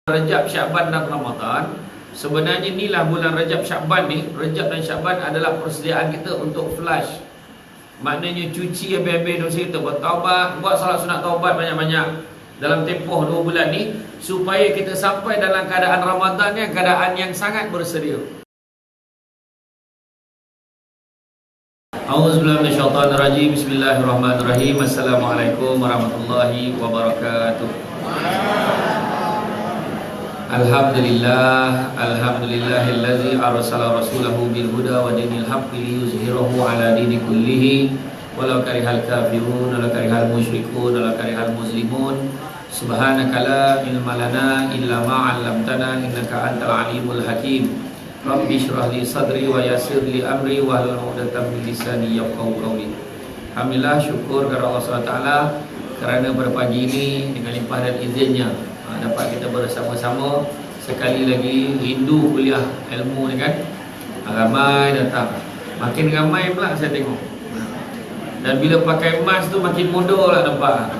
Rajab, Syaban dan Ramadan. Sebenarnya inilah bulan Rajab, Syaban ni. Rajab dan Syaban adalah persediaan kita untuk flush. Maknanya cuci habis-habis dosa kita, bertaubat, buat salat sunat taubat banyak-banyak dalam tempoh 2 bulan ni, supaya kita sampai dalam keadaan Ramadan ni, keadaan yang sangat bersedia. A'udzubillahi minasyaitonirrajim. Bismillahirrahmanirrahim. Assalamualaikum warahmatullahi wabarakatuh. Alhamdulillahillazi arsala rasulahu bil huda wa dinil haqqi liyuzhirahu ala dini kullihi walau karihal kafirun walau karihal musyrikun walau karihal muslimun. Subhanaka la ilma lana illa ma 'allamtana innaka antal alimul hakim. Rabbi shrah li sadri wa yassir li amri wahlul 'uqdatam min lisani yafqahu qawli. Alhamdulillah, syukur kepada Allah SWT kerana pada pagi ini dengan limpah dan izinnya dapat kita bersama-sama sekali lagi rindu kuliah ilmu ni kan. Ramai datang, makin ramai pula saya tengok. Dan bila pakai mask tu makin mudah lah nampak.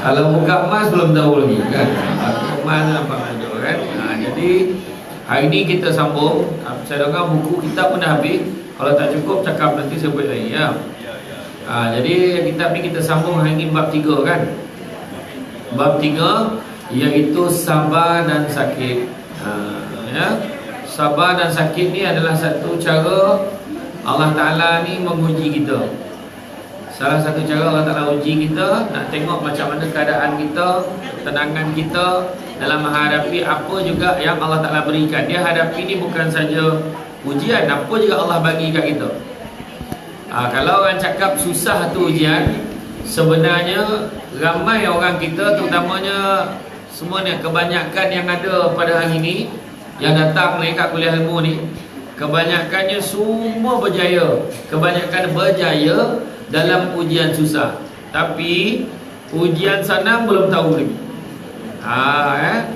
Kalau buka mask belum tahu lagi kan. Pakai mask nampak mudah kan. Jadi hari ni kita sambung. Saya dengar buku kita pun dah habis. Kalau tak cukup cakap nanti saya buat lagi ya. Jadi kitab ni kita sambung hari ni bab 3 kan. Bab 3 iaitu sabar dan sakit. Ya. Sabar dan sakit ni adalah satu cara Allah Ta'ala ni menguji kita. Salah satu cara Allah Ta'ala uji kita, nak tengok macam mana keadaan kita, ketenangan kita dalam menghadapi apa juga yang Allah Ta'ala berikan. Dia hadapi ni bukan saja ujian, apa juga Allah bagi kat kita. Kalau orang cakap susah tu ujian, sebenarnya ramai orang kita, terutamanya semuanya kebanyakan yang ada pada hari ni, yang datang ni kat kuliah ilmu ni, kebanyakannya semua berjaya. Kebanyakan berjaya dalam ujian susah. Tapi ujian senang belum tahu lagi.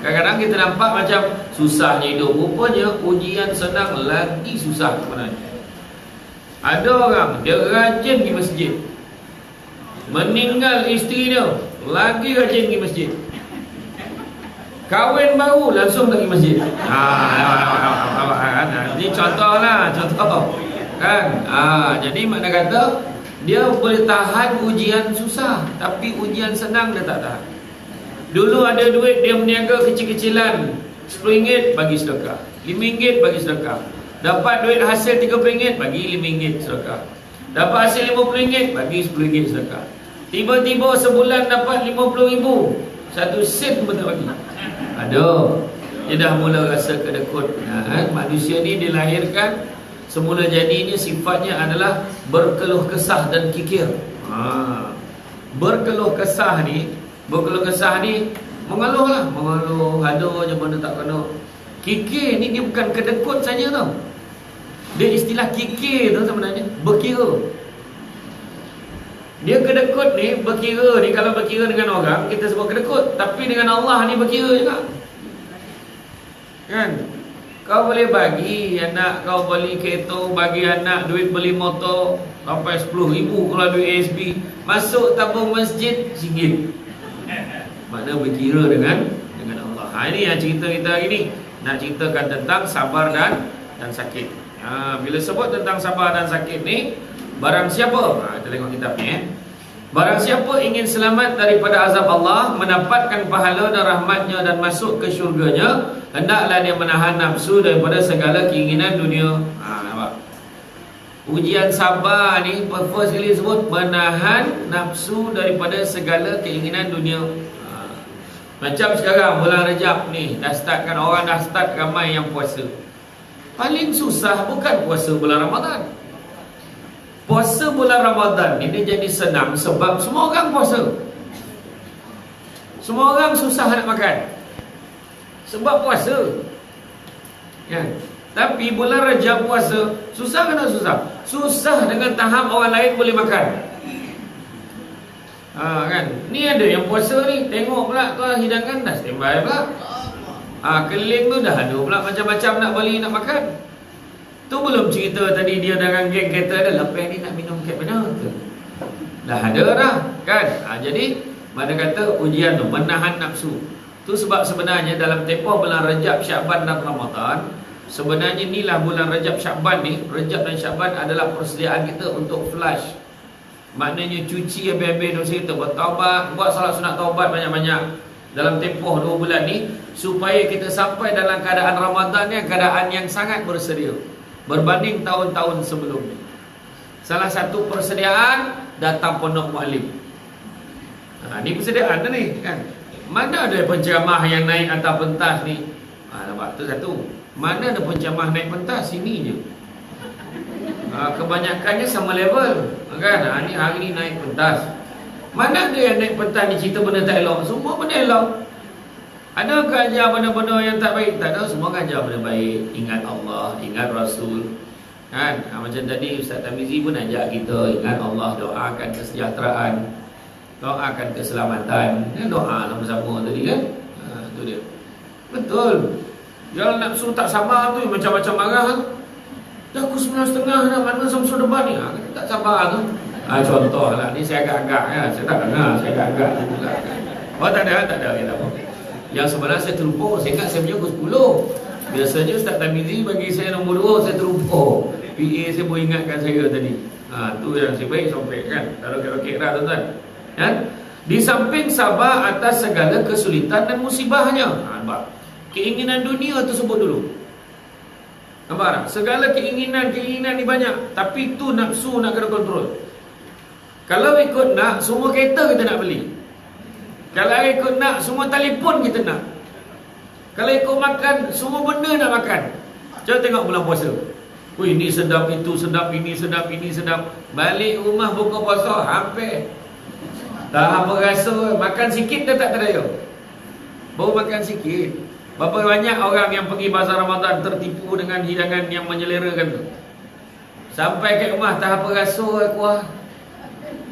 Kadang-kadang kita nampak macam susahnya hidup, rupanya ujian senang lagi susah sebenarnya. Ada orang dia rajin pergi masjid, meninggal isteri dia lagi rajin pergi masjid, kahwin baru langsung pergi masjid. Ini contoh lah, contoh kan. Jadi makna kata dia boleh tahan ujian susah, tapi ujian senang dia tak tahan. Dulu ada duit, dia berniaga kecil-kecilan, RM10 bagi sedekah, RM5 bagi sedekah. Dapat duit hasil RM30 bagi RM5 sedekah. Dapat hasil RM50 bagi RM10 sedekah. Tiba-tiba sebulan dapat RM50,000, 1 sen pun tak bagi. Ada. Dia dah mula rasa kedekut. Manusia ni dilahirkan, semula jadinya sifatnya adalah berkeluh kesah dan kikir. Berkeluh kesah ni mengeluh lah, mengeluh, ada je benda tak kena. Kikir ni dia bukan kedekut saja tau. Dia istilah kikir tu sebenarnya berkira. Dia kedekut ni, berkira ni, kalau berkira dengan orang kita sebut kedekut, tapi dengan Allah ni berkira juga. Kan? Kau boleh bagi anak kau beli kereta, bagi anak duit beli motor sampai RM10,000 kalau duit ASB, masuk tabung masjid RM1. Makna berkira dengan Allah. Ini yang cerita kita hari ni, nak ceritakan tentang sabar dan sakit. Bila sebut tentang sabar dan sakit ni, barang siapa, kita tengok kitab ni barang siapa ingin selamat daripada azab Allah, mendapatkan pahala dan rahmatnya dan masuk ke syurganya, hendaklah dia menahan nafsu daripada segala keinginan dunia. Nampak? Ujian sabar ni first kali sebut menahan nafsu daripada segala keinginan dunia. Macam sekarang bulan Rajab ni dah start kan, orang dah start ramai yang puasa. Paling susah bukan puasa bulan Ramadan. Puasa bulan Ramadan ini jadi senang sebab semua orang puasa. Semua orang susah nak makan sebab puasa kan? Tapi bulan Rajab puasa susah ke tak susah? Susah dengan tahap orang lain boleh makan. Kan? Ni ada yang puasa ni, tengok pula tu hidangan dah standby pula. Keliling tu dah ada pula macam-macam nak beli nak makan. Tu belum cerita tadi dia dengan geng kereta ada, lepas ni nak minum kat mana tu dah ada dah kan. Jadi mana kata ujian tu menahan nafsu. Tu sebab sebenarnya dalam tempoh bulan Rajab, Syaban dan Ramadan, sebenarnya inilah bulan Rajab, Syaban ni, Rajab dan Syaban adalah persediaan kita untuk flush. Maknanya cuci habis-habis dosa kita, bertaubat, buat salat sunat taubat banyak-banyak dalam tempoh 2 bulan ni, supaya kita sampai dalam keadaan Ramadan ni, keadaan yang sangat bersedia berbanding tahun-tahun sebelumnya. Salah satu persediaan, datang pondok mu'alim. Ni persediaan dah ni kan. Mana ada penceramah yang naik atas pentas ni? Nampak tu satu. Mana ada penceramah naik pentas? Sini je. Kebanyakannya sama level kan. Ni hari ni naik pentas. Mana ada yang naik pentas ni cerita benda tak elok? Semua benda elok. Ada ke ajar benda-benda yang tak baik? Tak ada, semua ajar benda baik. Ingat Allah, ingat Rasul kan. Macam tadi Ustaz Tamizi pun ajak kita ingat Allah, doakan kesejahteraan, doakan keselamatan. Doa lah bersama tadi kan. Itu dia. Betul. Kalau nafsu tak sabar tu macam-macam marah tu. Dah aku 9.30 dah, mana samsul depan ni. Tak sabar tu. Contoh lah, ni saya agak-agak ya. Saya tak dengar, saya agak-agak tu lah. Oh tak ada kita apa. Yang sebenarnya saya terlupa, saya ingat saya punya pukul 10. Biasanya Ustaz Tamizi bagi saya nombor 2, saya terlupa. PA saya pun ingatkan saya tadi. Tu yang saya baik sampai kan. Taruh kira-kira dah tuan-tuan. Kan? Di samping sabar atas segala kesulitan dan musibahnya. Nampak? Keinginan dunia tu sebut dulu. Nampak tak? Segala keinginan ni banyak, tapi tu nafsu nak kena kontrol. Kalau ikut nak, semua kereta kita nak beli. Kalau ikut nak, semua telefon kita nak. Kalau ikut makan, semua benda nak makan. Cuba tengok bulan puasa. Wih, ini sedap, itu sedap, ini sedap, ini sedap. Balik rumah buka puasa, hampir tak apa rasa. Makan sikit dah tak terdaya. Baru makan sikit. Berapa banyak orang yang pergi bazar Ramadan tertipu dengan hidangan yang menyelerakan tu. Sampai ke rumah tak apa rasa kuah.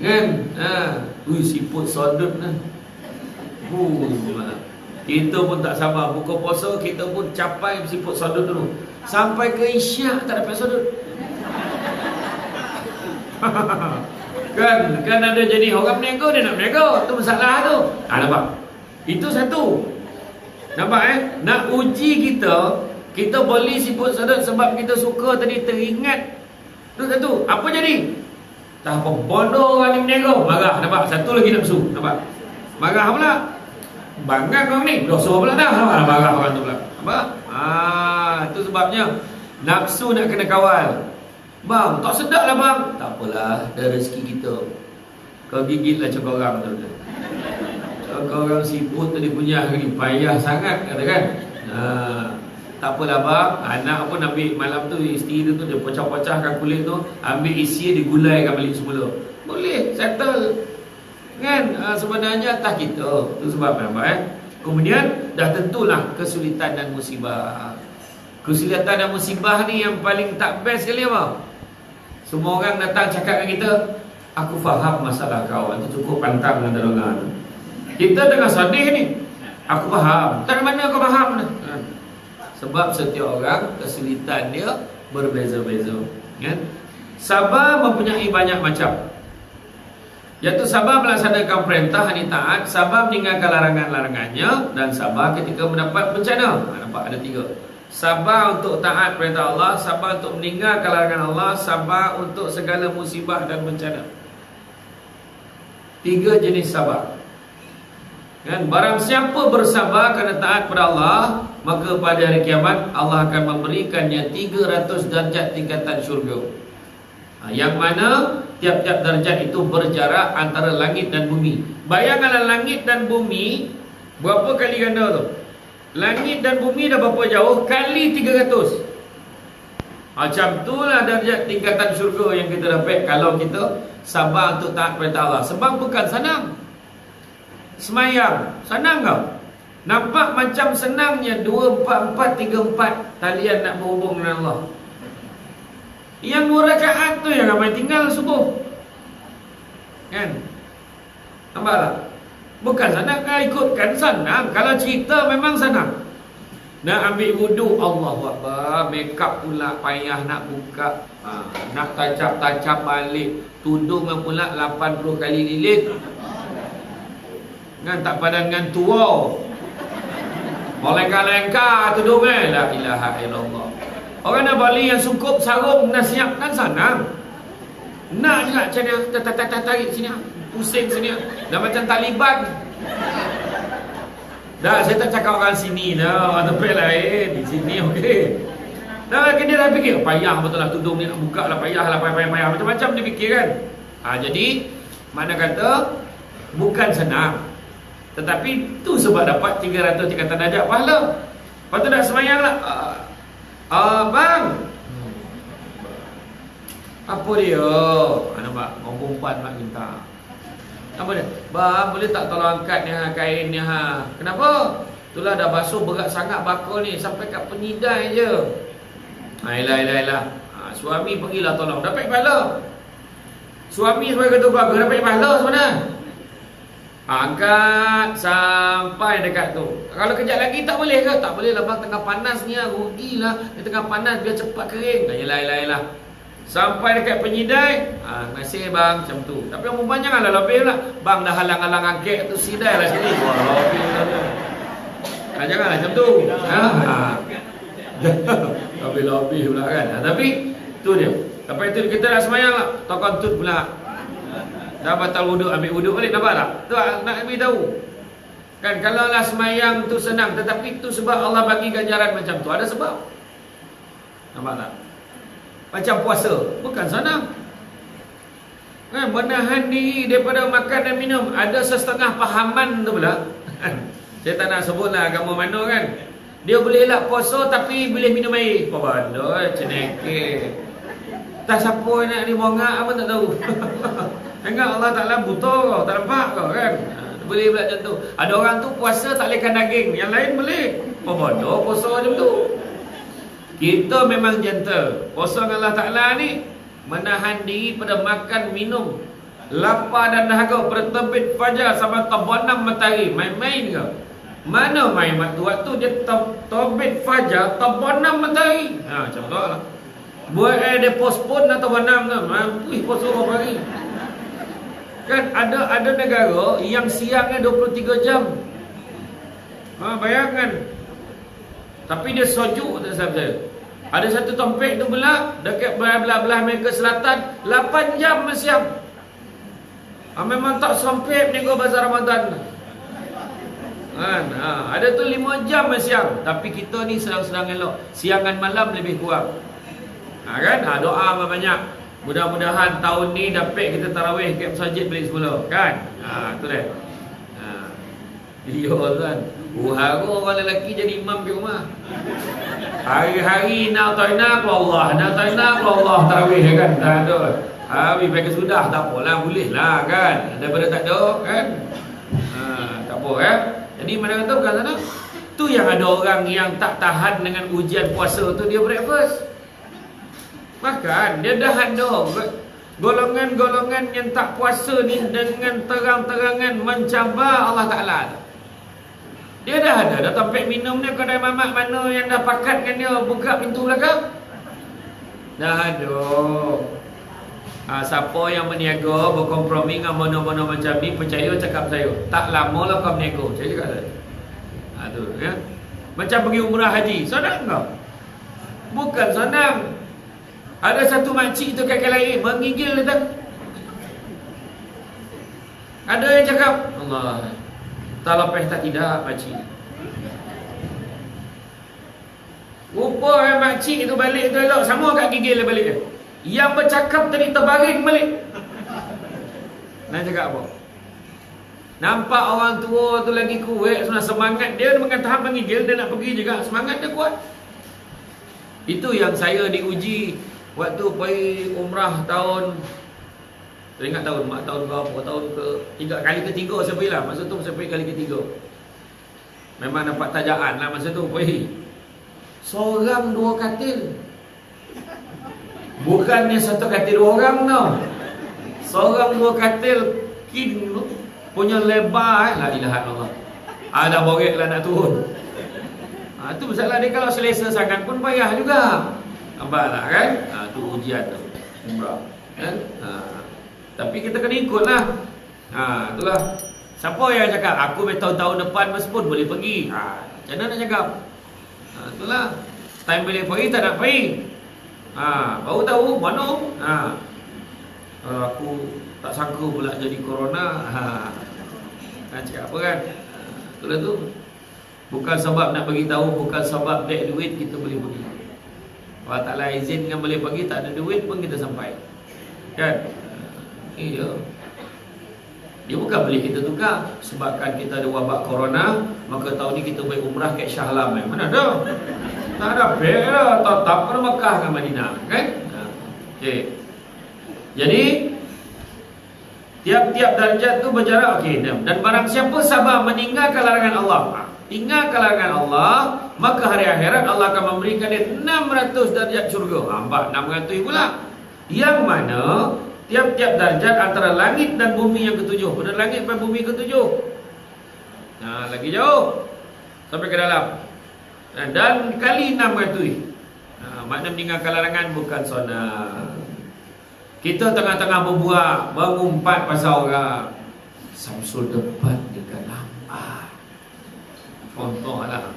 Kan? Siput sodut lah. Kita pun tak sabar. Buka puasa kita pun capai siput sodut dulu. Sampai ke isyak tak dapat sodut. Kan ada jadi orang berniaga, dia nak berniaga. Itu masalah tu. Nampak? Itu satu. Nampak nak uji kita, kita beli siput sodut sebab kita suka tadi, teringat. Itu satu. Apa jadi? Tak apa, bodoh orang ni berniaga. Marah, nampak? Satu lagi nafsu. Nampak? Marah pula. Bangga kau ni, dosa pula dah. Marah orang tu pula. Nampak? Itu sebabnya nafsu nak kena kawal. Bang, tak sedap lah bang. Tak apalah, dah rezeki kita. Kau gigit lah cakap orang tu. Cakap orang siput tadi punya hari payah sangat, kata kan. Tak apalah bang. Anak pun ambil malam tu, isteri tu dia pecah-pecahkan kulit tu, ambil isi digulaikan balik semula. Boleh, settle. Kan? Sebenarnya atas kita. Itu sebab nampak Kemudian dah tentulah kesulitan dan musibah. Kesulitan dan musibah ni yang paling tak best sekali apa? Semua orang datang cakap dengan kita, aku faham masalah kau, itu cukup pantang dengan terdengar. Kita tengah sedih ni, aku faham. Tak mana kau faham? Sebab setiap orang kesulitan dia berbeza-beza. Kan? Sabar mempunyai banyak macam. Iaitu sabar melaksanakan perintah yang taat, sabar meninggalkan larangan-larangannya, dan sabar ketika mendapat bencana. Nampak ada 3. Sabar untuk taat perintah Allah, sabar untuk meninggalkan larangan Allah, sabar untuk segala musibah dan bencana. 3 jenis sabar. Kan? Barang siapa bersabar kerana taat kepada Allah, maka pada hari kiamat Allah akan memberikannya 300 darjat tingkatan syurga. Yang mana tiap-tiap darjat itu berjarak antara langit dan bumi. Bayangkanlah langit dan bumi berapa kali ganda tu? Langit dan bumi dah berapa jauh? Kali 300. Macam itulah darjat tingkatan syurga yang kita dapat kalau kita sabar untuk taat perintah Allah. Sebab bukan senang. Semayang senang kau? Nampak macam senangnya 2, 4, 4, 3, 4 talian nak berhubung dengan Allah. Yang 2 rakaat tu yang ramai tinggal subuh. Kan? Nampak tak? Bukan senang kan, ikutkan senang. Kalau cerita memang senang. Nak ambil wuduk, Allahu Akbar. Make up pula payah nak buka. Nak tacap-tacap balik. Tudung pula 80 kali lilit. Kan tak padan dengan tua. Lengkar-lengkar tudung la ilaha illallah. Orang nak Bali yang sungkup sarung nak siap kan senang. Nak juga macam ni tarik sini, pusing sini. Dah macam Taliban. Dah saya tak cakap orang sini dah, orang tempat lain. Di sini okey. Dah dia dah fikir payah betul lah tudung ni nak buka lah, payah macam-macam dia fikir kan. Jadi mana kata bukan senang. Tetapi tu sebab dapat 300 tingkatan darjat pahala. Lepas tu nak semayang lah. Bang, apa dia? Nampak orang perempuan mak minta. Apa dia? Bang, boleh tak tolong angkat ni kain ni Kenapa? Itulah dah basuh berat sangat bakul ni sampai kat penyidai je. Elah. Suami pergilah tolong, dapat pahala. Suami sebagai ketua keluarga dapat pahala sebenarnya. Angkat sampai dekat tu. Kalau kejap lagi tak boleh ke? Tak boleh lah bang, tengah panas ni rugilah. Dia tengah panas biar cepat kering. Yelah. Sampai dekat penyidai, nasib bang macam tu. Tapi orang perempuan janganlah lebih pula. Bang dah halang-halang angkat tu sidai lah sini. Wah, lebih lah. Janganlah macam tu. Lebih pula kan. Tapi tu dia. Lepas itu kita nak semayang lah. Tokon tut pula. Dah batal wuduk, ambil wuduk balik, nampak tak? Tu nak beritahu. Kan kalau lah semayang tu senang, tetapi tu sebab Allah bagi ganjaran macam tu. Ada sebab. Nampak tak? Macam puasa, bukan senang. Kan menahan diri daripada makan dan minum. Ada setengah pahaman tu pula. Saya tak nak sebut lah agama mana kan. Dia boleh elak puasa tapi boleh minum air. Apa benda, cenekir. Tak siapa nak ni bongak apa tak tahu. Ingat Allah Ta'ala buta kau, tak nampak kau kan. Boleh pula macam tu. Ada orang tu puasa tak boleh kan daging, yang lain boleh. Apa benda puasa macam tu. Kita memang gentle. Puasa dengan Allah Ta'ala ni menahan diri pada makan, minum, lapar dan dahaga berterbit fajar sampai terbenam matahari. Main-main ke? Mana main waktu dia terbit fajar, terbenam matahari. Macam tu lah. Buat dia postpone atau benam ke? Mampus puasa berapa hari. Kan ada negara yang siangnya 23 jam. Bayangkan. Tapi dia sejuk tak sahaja. Ada satu tempat tu pula dekat belah Amerika Selatan 8 jam siang. Memang tak sempit nego bazar Ramadan. Kan? Ada tu 5 jam siang. Tapi kita ni sedang-sedang elok. Siangan malam lebih kurang. Kan? Doa banyak. Mudah-mudahan tahun ni dapat kita tarawih kat masjid balik semula. Kan? Tu dah. Dia kan. Haru orang lelaki jadi imam di rumah. Hari-hari nak taina ke Allah. Nak taina ke Allah tarawih kan. Tak ada. Habis pakai sudah. Tak apalah. Boleh lah kan. Daripada tak ada kan. Tak apa kan. Jadi mana kata bukan sana. Tu yang ada orang yang tak tahan dengan ujian puasa tu. Dia breakfast. Makan, dia dah ada golongan-golongan yang tak puasa ni dengan terang-terangan mencabar Allah Ta'ala. Dia dah ada tempat minum ni, kedai mamak mana yang dah pakat dengan dia buka pintu belakang. Dah ada. Siapa yang berniaga, berkompromi dengan mana-mana macam ni, percaya cakap saya. Tak lama lah kau berniaga. Saya cakap saya. Tu ya. Macam pergi umrah haji, senang tak? Bukan senang. Ada satu makcik tu kakak lain menggigil dia. Ada yang cakap Allah, tak lepas tak tidak makcik. Rupa makcik tu balik tu elok, sama kat gigil dia balik dia. Yang bercakap tadi terbaring balik. Nak cakap apa? Nampak orang tua tu lagi kuat, semangat dia dengan tahap menggigil, dia nak pergi juga, semangat dia kuat. Itu yang saya diuji waktu pergi umrah tahun, saya ingat tahun berapa, tahun kali ketiga saya pergi lah. Masa tu saya pergi kali ketiga. Memang dapat tajaan lah masa tu pergi. Seorang 2 katil. Bukannya satu katil 2 orang tau. Seorang 2 katil kin punya lebar la ilaha illallah. Ada borek lah nak turun. Tu masalah dia, kalau selesa sangat pun payah juga. Nampak tak kan? Tu ujian tu. Umrah. Kan? Tapi kita kena ikut lah. Itulah. Siapa yang cakap aku tahun-tahun depan pun boleh pergi. Macam mana nak cakap? Itulah. Time boleh pergi, tak nak pergi. Baru tahu, mana? Aku tak sangka pula jadi corona. Nak cakap apa kan? Itulah tu. Bukan sebab nak bagi tahu, bukan sebab ada duit kita boleh pergi. Allah Ta'ala izinkan boleh pergi, tak ada duit pun kita sampai. Kan? Iya. Dia bukan boleh kita tukar. Sebabkan kita ada wabak corona, maka tahun ni kita boleh umrah kat Shah Alam. Mana ada? Tak ada beg lah. Tetap ke Mekah ke Madinah. Kan? Okay. Jadi tiap-tiap darjat tu berjarak. Okay. Dan barang siapa sabar meninggalkan larangan Allah, tinggalkan larangan Allah, maka hari akhirat Allah akan memberikan dia 600 darjat syurga. Nampak? 600 pula. Yang mana tiap-tiap darjat antara langit dan bumi yang ketujuh. Pada langit dan bumi ketujuh. Lagi jauh. Sampai ke dalam. Dan kali 600. Makna meninggalkan larangan bukan sunnah. Kita tengah-tengah berbuat, mengumpat pasal orang. Samsul depan dekat lambat. Contohlah.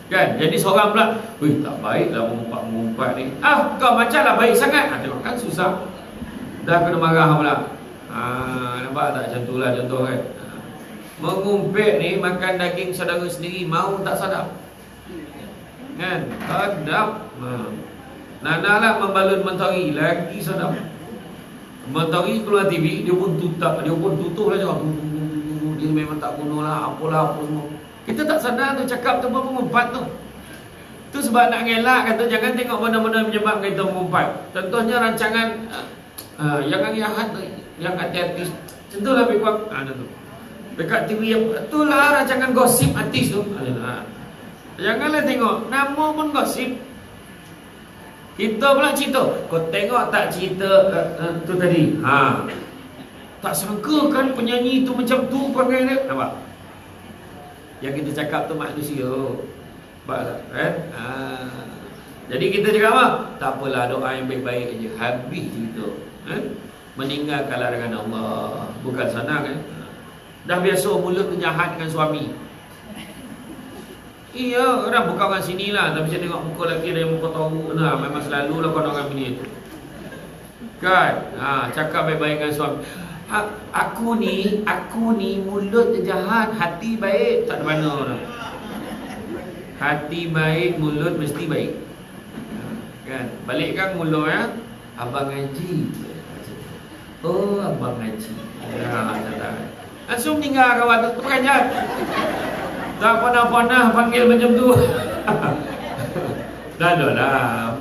Kan? Jadi seorang pula, tak baiklah mengumpat-mengumpat ni. Kau macamlah baik sangat. Tengok kan susah. Dah kena marah pula. Nampak tak? Macam tu lah contoh kan. Mengumpet ni, makan daging saudara sendiri, mau tak sadap. Kan? Sadap. Nana lah membalun mentari, lagi sadap. Mentari keluar TV, dia pun tutup lah cakap. Dia memang tak bunuh lah, apalah, apa semua. Kita tak sadar tu, cakap tu pun mengumpat tu. Tu sebab nak ngelak, kata jangan tengok benda-benda menyebabkan kita mengumpat. Contohnya rancangan yang hari-ahad tu, yang artis. Contohlah lebih kurang tu. Dekat TV yang itulah rancangan gosip artis tu. Janganlah tengok nama pun gosip. Kita pula cerita. Kau tengok tak cerita tu tadi? Tak sangka kan penyanyi tu macam tu perangai dia. Nampak? Yang kita cakap tu manusia. Nampak tak? Kan? Jadi kita cakap apa? Tak apalah, doa yang baik-baik je. Habis cerita. Meninggalkan larangan Allah. Bukan sana kan? Dah biasa mulut tu jahat dengan suami. Iya, orang bukan orang sini lah. Tapi saya tengok muka lelaki dari muka tahu. Memang selalu lah orang bini tu. Kan? Cakap baik-baik dengan suami. Aku ni mulut jahat, hati baik. Tak ada mana orang. Hati baik, mulut mesti baik. Kan? Balik kan mulut ya. Abang ngaji. Oh, abang ngaji. Langsung tinggal kawan tu peranjat. Tak pernah panggil macam tu. Dah lah.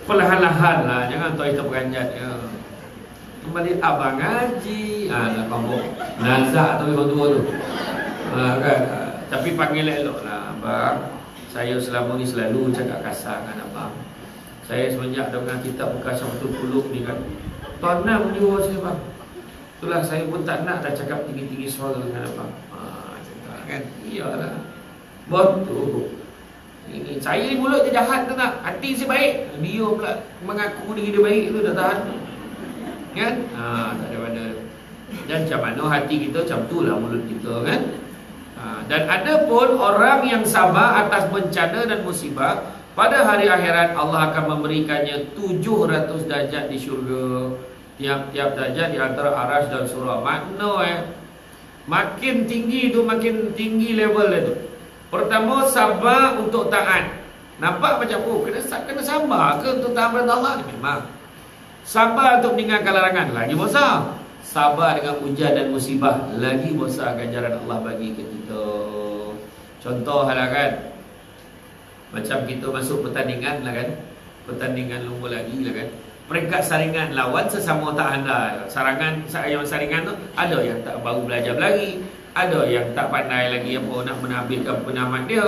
Perlahan-lahan lah. Jangan tahu kita peranjat ya. Kembali abang ngaji. Nak kampung Nazak tu orang tua tu. Kan? Tapi panggil elok lah. Abang, saya selama ni selalu cakap kasar dengan abang. Saya semenjak dengan kitab buka Syamsul Qulub ni kan, tanam jiwa saya bang. Itulah saya pun tak nak dah cakap tinggi-tinggi suara dengan abang. Kan? Iyalah. Betul. Ini saya ni mulut dia jahat tu tak? Hati saya baik. Dia pula mengaku diri dia baik tu dah tahan. Kan? Tak ada mana. Dan macam mana hati kita, macam tu lah mulut kita kan? Dan ada pun orang yang sabar atas bencana dan musibah, pada hari akhirat Allah akan memberikannya 700 darjat di syurga. Tiap-tiap darjat di antara aras dan surah. Makna makin tinggi tu makin tinggi level dia tu. Pertama, sabar untuk taat. Nampak macam kena sabar ke untuk taat pada Allah? Memang. Sabar untuk meninggalkan larangan, lagi besar. Sabar dengan ujian dan musibah, lagi besar ganjaran Allah bagi ke kita. Contoh lah kan, macam kita masuk pertandingan lah kan, pertandingan lumba lagi lah kan, peringkat saringan lawan sesama tak handal. Saringan tu ada yang tak baru belajar berlari, ada yang tak pandai lagi apa nak menampilkan penamat dia.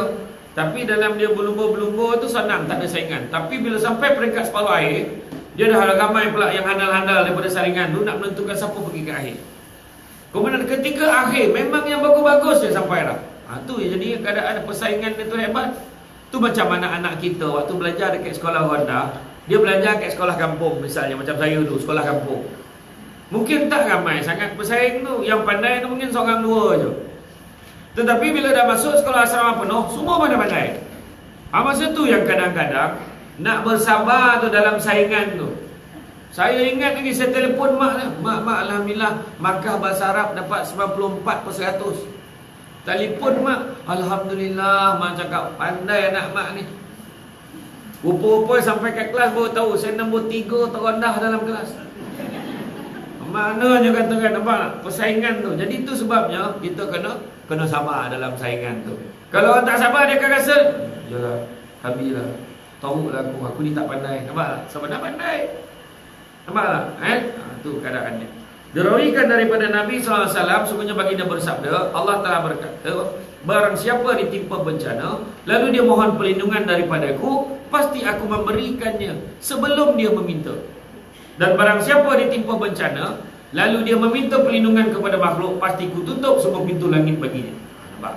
Tapi dalam dia berlumba-berlumba tu senang, tak ada saingan. Tapi bila sampai peringkat separuh akhir, dia dah ada ramai pula yang handal-handal daripada saringan tu nak menentukan siapa pergi ke akhir. Kemudian ketika akhir memang yang bagus-bagus dia sampai dah. Tu jadi keadaan persaingan itu hebat. Tu macam anak-anak kita waktu belajar dekat sekolah Honda, dia belajar kat sekolah kampung misalnya, macam saya tu sekolah kampung. Mungkin tak ramai sangat pesaing tu, yang pandai tu mungkin seorang dua je. Tetapi bila dah masuk sekolah asrama penuh, semua pandai-pandai. Masa tu yang kadang-kadang nak bersabar tu dalam saingan tu. Saya ingat lagi saya telefon mak lah. Mak alhamdulillah Makkah bahasa Arab dapat 94%. Telefon mak, alhamdulillah mak cakap pandai anak mak ni. Rupa-rupa sampai kat kelas baru tahu saya nombor 3 terendah dalam kelas. Maknanya katakan nampak tak? Persaingan tu. Jadi itu sebabnya kita kena sabar dalam saingan tu. Kalau orang tak sabar dia akan rasa, yalah, habislah. Tahulah aku ni tak pandai. Nampak tak? Sebab tak pandai. Nampak tak? Itu keadaannya. Dirawikan daripada Nabi SAW, sungguhnya baginda bersabda, Allah Ta'ala berkata, barang siapa ditimpa bencana, lalu dia mohon perlindungan daripadaku, pasti aku memberikannya sebelum dia meminta. Dan barang siapa ditimpa bencana, lalu dia meminta perlindungan kepada makhluk, pasti ku tutup semua pintu langit baginya. Nampak?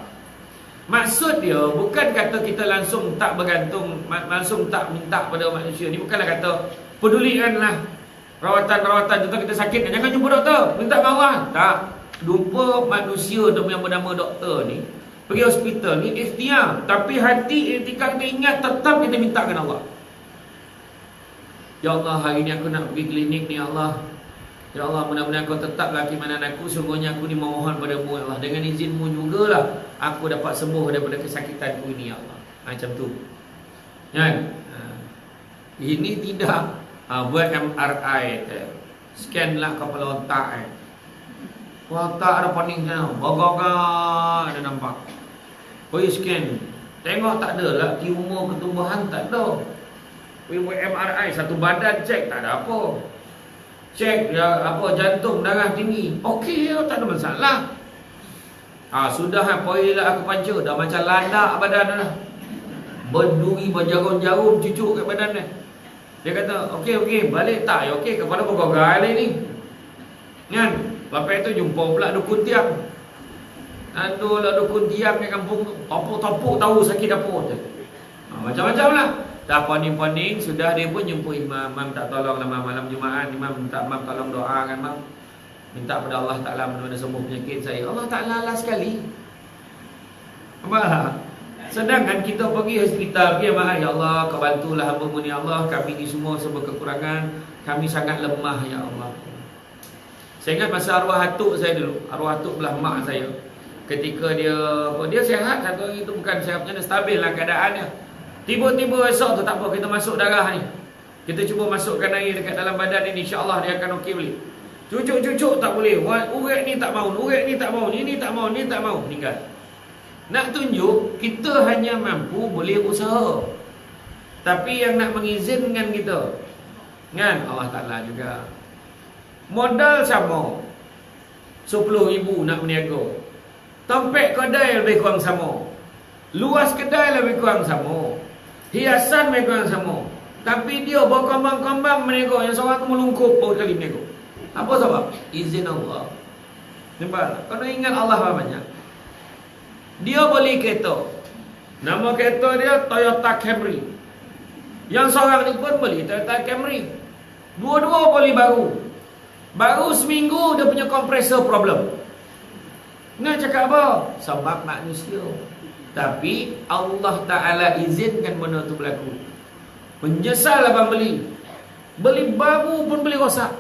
Maksud dia bukan kata kita langsung tak bergantung, langsung tak minta pada manusia. Ni bukanlah kata pedulikanlah rawatan-rawatan contoh kita sakit, jangan jumpa doktor, minta maaf. Tak. Jumpa manusia yang bernama doktor ni, pergi hospital ni ikhtiar, tapi hati ketika kita ingat tetap kita mintakan Allah. Ya Allah, hari ni aku nak pergi klinik ni, ya Allah. Ya Allah, mudah-mudahan kau tetaplah kimanan aku. Sungguhnya aku ni memohon padamu, ya Allah. Dengan izinmu jugalah aku dapat sembuh daripada kesakitanku ini, ya Allah. Macam tu. Kan? Ini tidak buat MRI, scan lah kepala otak. Kepala otak ada pening sana, bogok ada nampak. Pergi scan, tengok tak ada lah tumor ketumbuhan, tak ada. Pergi buat MRI, satu badan cek, tak ada apa. Cek ya, apa jantung, darah tinggi, okey, tak ada masalah. Sudah pergi lah aku panca, dah macam landak badan dah. Berduri berjarum-jarum cucuk kat badan dia. Dia kata, okey, balik tak? Ya okey, kepala bergagal ni. Kan? Lepas tu jumpa pula dukun tiang. Aduh lah dukun tiang kat kampung tu. Topuk-topuk tahu sakit apa tu. Macam-macam lah. Dah poning-poning, sudah dia pun jumpa imam. Imam tak tolong lah malam Jumaat. Imam minta imam tolong doa kan imam. Minta pada Allah Ta'ala mana-mana sembuh penyakit saya. Allah Ta'ala lah sekali. Apa? Sedangkan kita pergi hospital, ya Allah, kau bantulah hamba-Mu ni Allah, kami ni semua serba kekurangan, kami sangat lemah ya Allah. Saya ingat masa arwah atuk saya dulu, arwah atuk belah mak saya. Ketika dia sihat, satu hari itu bukan sihatnya, stabil lah keadaannya. Tiba-tiba esok tu tak apa, kita masuk darah ni. Kita cuba masukkan air dekat dalam badan ni, insya-Allah dia akan okey boleh. Cucuk-cucuk tak boleh. Urat ni tak mau, urat ni tak mau, ni tak mau, ni tak mau, meninggal. Nak tunjuk kita hanya mampu boleh usaha. Tapi yang nak mengizinkan kita, kan Allah Ta'ala juga. Modal sama 10,000 nak berniaga. Tempek kedai lebih kurang sama. Luas kedai lebih kurang sama. Hiasan lebih kurang sama. Tapi dia berkembang-kembang berniaga, yang seorang tu melungkup baru kali berniaga. Apa sebab? Izin Allah. Nampak? Kau ingat Allah apa banyak? Dia beli kereta. Nama kereta dia Toyota Camry. Yang seorang ni pun beli Toyota Camry. Dua-dua beli baru. Baru seminggu dia punya kompresor problem. Nak cakap apa? Sebab manusia. Tapi Allah Ta'ala izinkan benda tu berlaku. Menyesal abang beli. Beli baru pun beli rosak.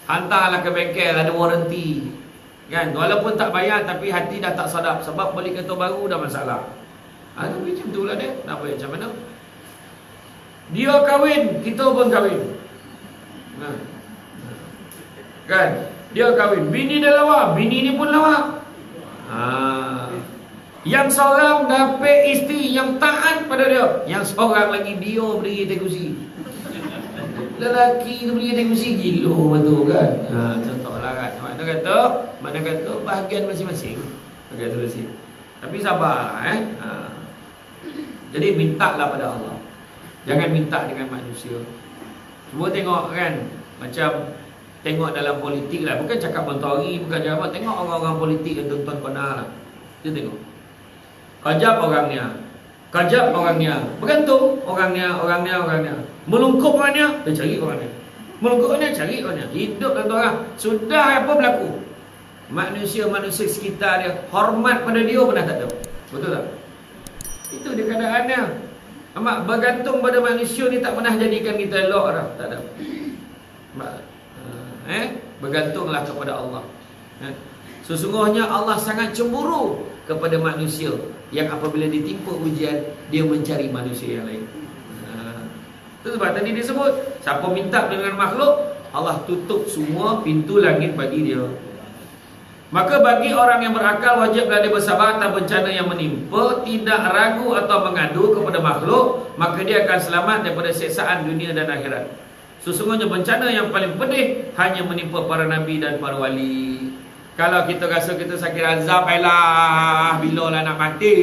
Hantarlah ke bengkel, ada warranty. Kan? Walaupun tak bayar, tapi hati dah tak sadap. Sebab beli kereta baru dah masalah. Tapi macam tu lah dia. Nak bayar macam mana? Dia kahwin, kita pun kahwin. Kan? Dia kahwin, bini dah lawa, bini ni pun lawa. Yang seorang dapat isteri yang taat pada dia, yang seorang lagi dia beri tegusi. Lelaki tu beri tegusi gila betul kan. Contohlah kan. Mana kata bahagian masing-masing. Bahagian masing-masing. Tapi sabarlah Jadi mintalah pada Allah. Jangan minta dengan manusia. Cuba tengok kan, macam tengok dalam politik lah. Bukan cakap Menteri, bukan cakap apa. Tengok orang-orang politik yang tuan-tuan kenal lah. Dia tengok. Kajap orangnya. Kajap orangnya. Bergantung orangnya. Melungkup orangnya, dia cari orangnya. Melungkup orangnya, cari orangnya. Hidup dalam orang. Sudah apa berlaku? manusia-manusia sekitar dia hormat pada dia pernah tak ada. Betul tak? Itu dia keadaannya. Amat bergantung pada manusia ni tak pernah jadikan kita elok dah. Tak ada. Bergantunglah kepada Allah. Sesungguhnya Allah sangat cemburu kepada manusia yang apabila ditimpa ujian dia mencari manusia yang lain. Itu sebab tadi disebut siapa minta dengan makhluk, Allah tutup semua pintu langit bagi dia. Maka bagi orang yang berakal wajiblah dia bersabar atas bencana yang menimpa, tidak ragu atau mengadu kepada makhluk, maka dia akan selamat daripada siksaan dunia dan akhirat. Sesungguhnya bencana yang paling pedih hanya menimpa para nabi dan para wali. Kalau kita rasa kita sakit azab, ailah bila lah nak mati.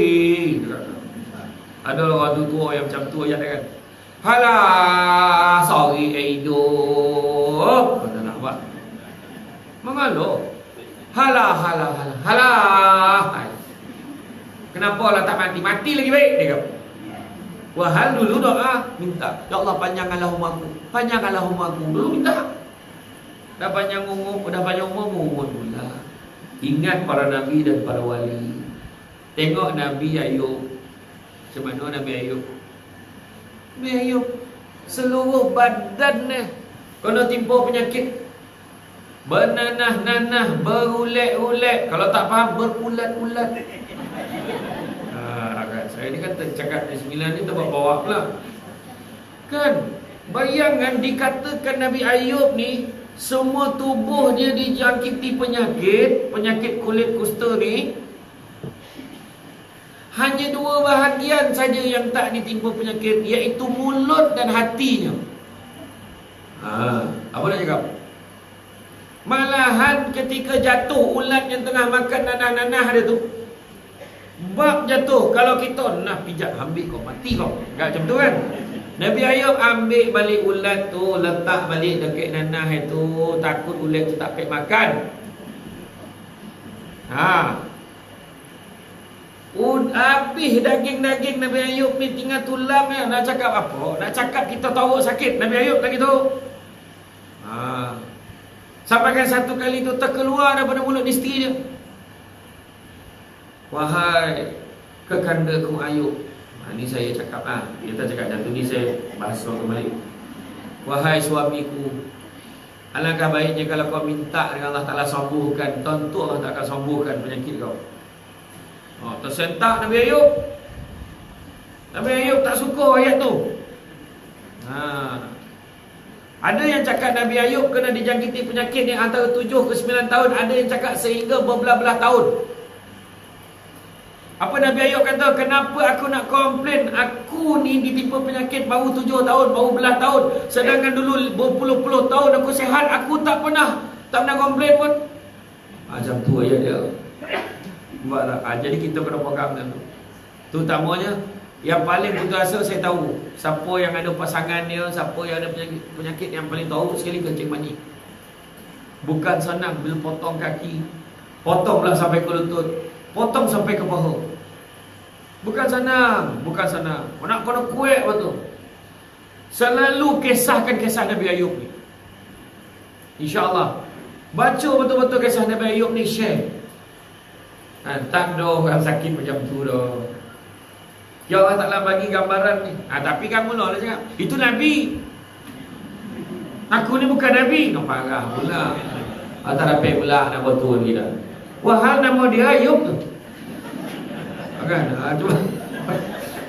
Ada orang tua yang macam tu ayat kan. Halah, sorry hidup. Kata nak buat. Mengaluh. Halah. Kenapa lah tak mati? Mati lagi baik dia kata. Wahal dulu doa minta, ya Allah panjangkanlah umurku. Panjangkanlah umurku. Dulu minta. Dah panjang umur pula. Ingat para nabi dan para wali. Tengok Nabi Ayub. Macam mana Nabi Ayub? Nabi Ayub seluruh badannya kena timpa penyakit, bernanah-nanah, berulet-ulet. Kalau tak faham, berulat-ulat. Kan, saya ni kan cakap di 9 ni terbawa pula. Kan, bayangkan dikatakan Nabi Ayub ni semua tubuh dia dijangkiti penyakit kulit kusta ni. Hanya 2 bahagian saja yang tak ditimpa penyakit, iaitu mulut dan hatinya. Apa nak cakap? Malahan ketika jatuh ulat yang tengah makan nanah-nanah dia tu, bab jatuh, kalau kita nak pijak, ambil kau, mati kau. Tak macam tu kan? Nabi Ayub ambil balik ulat tu, letak balik dekat nanah itu, takut ulat tu tak pek makan. Habis daging-daging Nabi Ayub ni tinggal tulang ya. Nak cakap apa? Nak cakap kita tahu sakit Nabi Ayub lagi tu. Sampaikan satu kali tu terkeluar daripada mulut isteri dia. Wahai kekandaku Ayub. Ini saya cakap dia tak cakap jatuh ni, saya bahas kembali. Wahai suamiku, alangkah baiknya kalau kau minta dengan Allah Ta'ala sembuhkan. Tentu Allah tak akan sembuhkan penyakit kau. Tersentak Nabi Ayub. Nabi Ayub tak suka ayat tu. Ada yang cakap Nabi Ayub kena dijangkiti penyakit ni antara 7 ke 9 tahun. Ada yang cakap sehingga berbelah-belah tahun. Apa Nabi Ayub kata? Kenapa aku nak komplain? Aku ni ditimpa penyakit baru 7 tahun, baru belah tahun. Sedangkan dulu berpuluh-puluh tahun aku sihat, aku tak pernah komplain pun. Macam tu ayat dia. Jadi kita kena pegang dengan tu. Terutamanya yang paling putus asa, saya tahu siapa yang ada pasangan dia, siapa yang ada penyakit yang paling tahu sekali kencing mani. Bukan senang bila potong kaki, potonglah sampai ke lutut, potong sampai ke paha. Bukan senang. Nak kena kuat betul. Selalu kisahkan kisah Nabi Ayub ni. InsyaAllah baca betul-betul kisah Nabi Ayub ni, share. Tak ada orang sakit macam tu dah. Ya Allah Ta'ala bagi gambaran ni. Tapi kamu lah cakap itu Nabi. Aku ni bukan Nabi. Kau parah pula. Tak dapat pula nak betul kita. Wahal nama dia Ayub tu. Kan?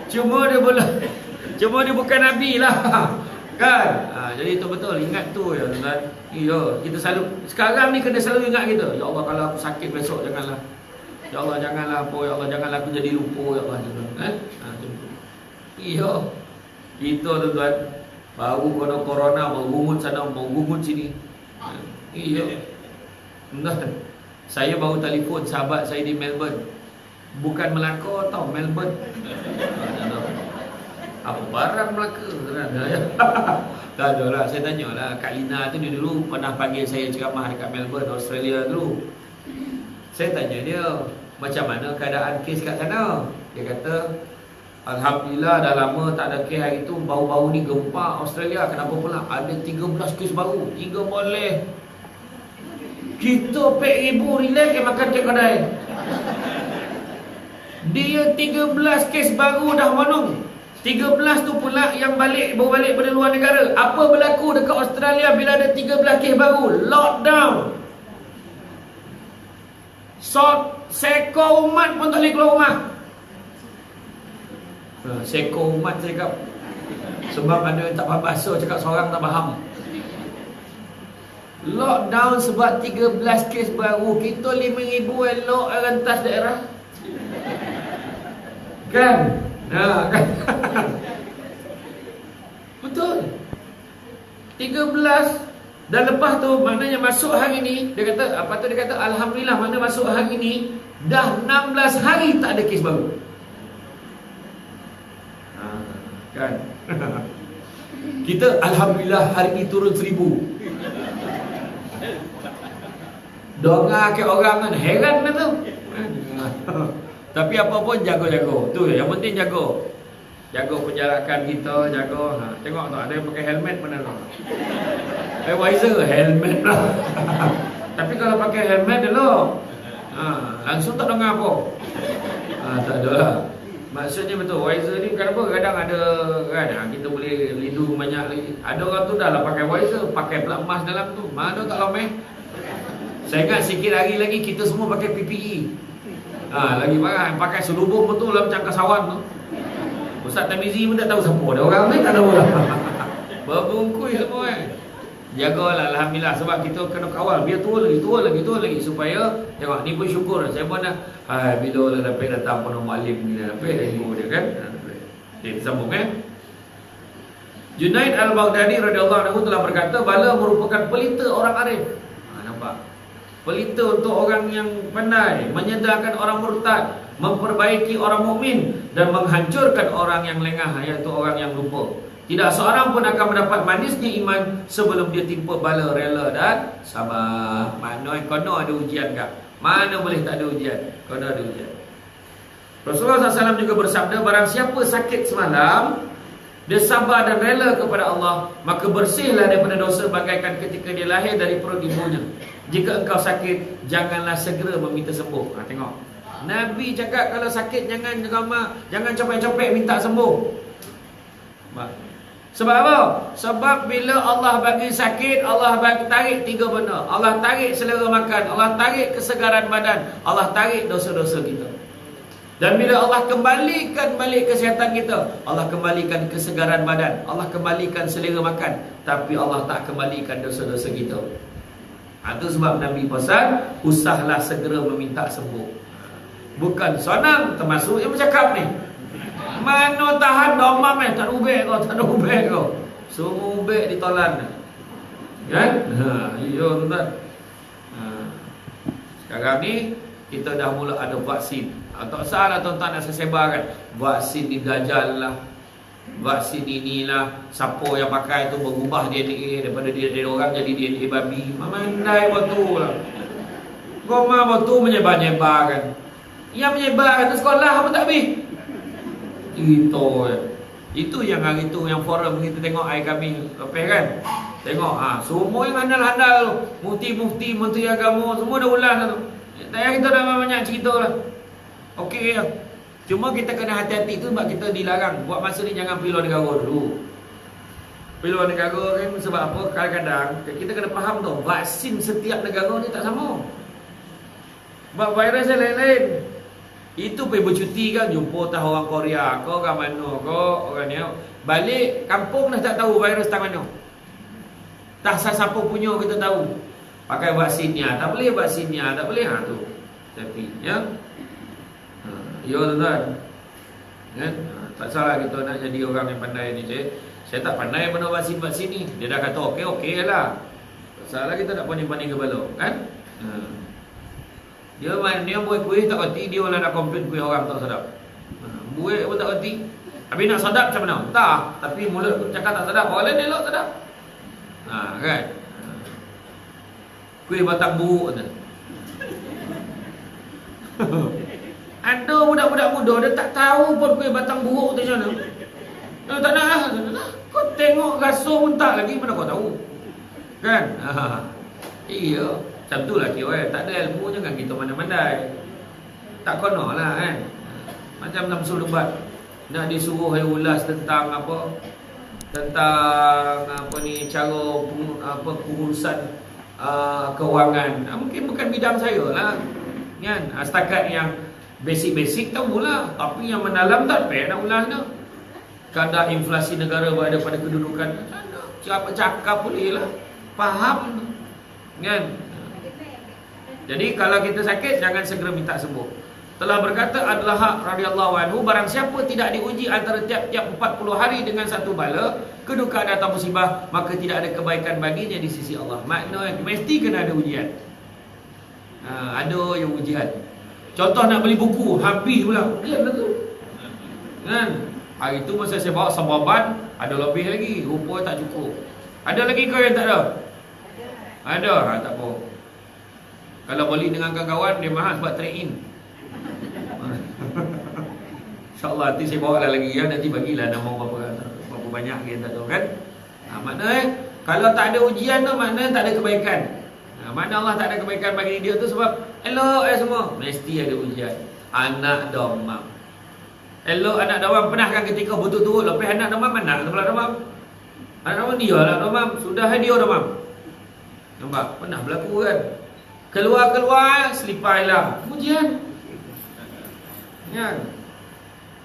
Cuma dia bukan Nabi lah. Kan? Jadi itu betul. Ingat tu ya tuan. Ya, kita selalu sekarang ni kena selalu ingat kita. Ya Allah, kalau aku sakit besok janganlah. Ya Allah janganlah apa, ya Allah janganlah aku jadi lupa, ya Allah. Macam tu. Iya. Kita tuan-tuan baru kena corona, baru gugut sana, baru gugut sini. Iya. Saya baru telefon sahabat saya di Melbourne. Bukan Melaka tau, Melbourne. Apa barang Melaka? Tak ada lah. Saya tanyalah Kak Lina tu, dia dulu pernah panggil saya ceramah dekat Melbourne, Australia dulu. Saya tanya dia, macam mana keadaan kes kat sana? Dia kata, Alhamdulillah dah lama tak ada kes hari tu. Baru-baru ni gempa Australia. Kenapa pula? Ada 13 kes baru. 3 boleh. Kita RM4,000 relax ke makan kat kedai. Dia 13 kes baru dah manung. 13 tu pula yang baru balik dari luar negara. Apa berlaku dekat Australia bila ada 13 kes baru? Lockdown. Seekor umat pun tak boleh keluar rumah. Seekor umat saya cakap. Sebab ada tak faham bahasa, cakap seorang tak faham. Lockdown sebab 13 kes baru. Kita 5,000 elok rentas daerah. Kan? Kan? Betul. 13. Dan lepas tu maknanya masuk hari ni, dia kata apa tu, dia kata alhamdulillah, mana masuk hari ni dah 16 hari tak ada kes baru. Kan? Kita alhamdulillah hari ni turun 1,000. Dongah ke orang kan heran kan tu. Tapi apa pun jaga-jaga. Tu yang penting jaga. Jaga penjarakan kita, jaga. Tengok tu ada yang pakai helmet mana tu. Wiser helmet lah. Tapi kalau pakai helmet dulu, langsung tak dengar apa. Tak ada lah. Maksudnya betul, Wiser ni bukan apa, kadang ada kan, kita boleh lindung banyak lagi. Ada orang tu dah lah pakai Wiser, pakai plat emas dalam tu. Mana tak lomeh. Saya ingat sikit hari lagi kita semua pakai PPE. Lagi parah, pakai selubung betul lah macam kasawan tu. Ustaz Tamizi pun tak tahu siapa dia orang ni, tak tahu lah. Berbungkui semua kan. Jagalah alhamdulillah, sebab kita kena kawal biar turun lagi supaya tengok ni pun syukur. Saya pun dah bila lah dapat datang penuh malim ni dah dapat ilmu dia kan. Okey, sambung Junaid Al-Baghdadi radhiyallahu anhu telah berkata, bala merupakan pelita orang arif. Nampak? Pelita untuk orang yang pandai, menyedarkan orang murtad, memperbaiki orang mukmin dan menghancurkan orang yang lengah, iaitu orang yang lupa. Tidak seorang pun akan mendapat manisnya iman sebelum dia timpa bala, rela dan sabar. Maknanya kono ada ujian kah? Mana boleh tak ada ujian? Kono ada ujian. Rasulullah SAW juga bersabda, barang siapa sakit semalam, dia sabar dan rela kepada Allah, maka bersihlah daripada dosa bagaikan ketika dia lahir dari perut ibunya. Jika engkau sakit, janganlah segera meminta sembuh. Tengok, Nabi cakap kalau sakit jangan capek-capek minta sembuh. Sebab apa? Sebab bila Allah bagi sakit, Allah bagi tarik 3 benda. Allah tarik selera makan, Allah tarik kesegaran badan, Allah tarik dosa-dosa kita. Dan bila Allah kembalikan balik kesihatan kita, Allah kembalikan kesegaran badan, Allah kembalikan selera makan, tapi Allah tak kembalikan dosa-dosa kita. Itu sebab Nabi pesan, usahlah segera meminta sembuh. Bukan senang, termasuk yang bercakap ni. Mana tahan domam tak ubek kau. Semua ubek ditolan. Kan? Ya tuan. Sekarang ni kita dah mula ada vaksin. Tak salah tuan-tuan nak saya sebarkan. Vaksin ni dajal lah. Vaksin inilah. Siapa yang pakai tu berubah DNA daripada DNA orang jadi DNA babi. Memandai betul lah. Goma betul menyebar-nyebar kan. Yang menyebar tu sekolah apa tak habis? Itu yang hari tu yang forum kita tengok air kami lepas kan. Tengok semua yang handal-handal, mufti-mufti, menteri agama semua dah ulas tu. Tak payah kita dah banyak cerita lah. Okey ya. Cuma kita kena hati-hati tu sebab kita dilarang. Buat masa ni jangan pergi luar negara dulu. Pergi luar negara kan sebab apa? Kadang-kadang kita kena faham tu, vaksin setiap negara ni tak sama. Sebab virus yang lain-lain. Itu pergi bercuti kan, jumpa tahu orang Korea ke, orang mana ke, orang ni balik kampung dah tak tahu virus tak mana. Tak siapa punya kita tahu. Pakai vaksinnya, tak boleh vaksinnya, tak boleh tu. Tapi ya. Ya tuan-tuan. Kan? Tak salah kita nak jadi orang yang pandai ni. Saya tak pandai mana vaksin-vaksin ni. Dia dah kata okey lah. Tak salah kita tak pandai-pandai kepala, kan? Dia buat kuih tak reti, dia lah nak komplain kuih orang tak sedap. Buat pun tak reti. Habis nak sedap macam mana? Tak. Tapi mulut cakap tak sedap, orang lain elok sedap. Kan? Kuih batang buruk tu. Ada budak-budak muda, dia tak tahu pun kuih batang buruk tu macam mana. Dia tak nak lah. Kau tengok rasa pun tak lagi, mana kau tahu? Kan? Iya. Macam tu lah kira tak ada ilmu jangan kita mandai-mandai. Tak kono lah kan. Macam dalam surah debat nak disuruh ulas tentang apa? Tentang apa ni cara pengurusan kewangan. Mungkin bukan bidang saya lah. Kan? Setakat yang basic-basic tahulah, tapi yang mendalam tak payah nak ulas dah. Kadar inflasi negara berada pada kedudukan siapa cakap boleh lah. Faham kan? Jadi kalau kita sakit jangan segera minta sembuh. Telah berkata adalah hak radhiyallahu anhu, barang siapa tidak diuji antara tiap-tiap 40 hari dengan satu bala, kedukaan atau musibah, maka tidak ada kebaikan baginya di sisi Allah. Maknanya mesti kena ada ujian. Ada yang ujian. Contoh nak beli buku, habis pula. Dia lah tu. Kan? Hari tu masa saya bawa sababan, ada lebih lagi. Rupanya tak cukup. Ada lagi kau yang tak ada? Ada. Tak apa. Kalau beli dengan kawan-kawan, dia mahal sebab trade in. InsyaAllah nanti saya bawa lagi ya. Nanti bagilah nama berapa banyak kita tak tahu kan. Maknanya kalau tak ada ujian tu, maknanya tak ada kebaikan. Mana Allah tak ada kebaikan bagi dia tu sebab elok semua. Mesti ada ujian. Anak domam. Elok anak domam. Pernah kan ketika betul turut lepas anak domam, anak kepala domam. Anak domam dia lah domam. Sudah dia domam. Nampak? Pernah berlaku kan. Keluar selipar hilang. Ujian. Kan?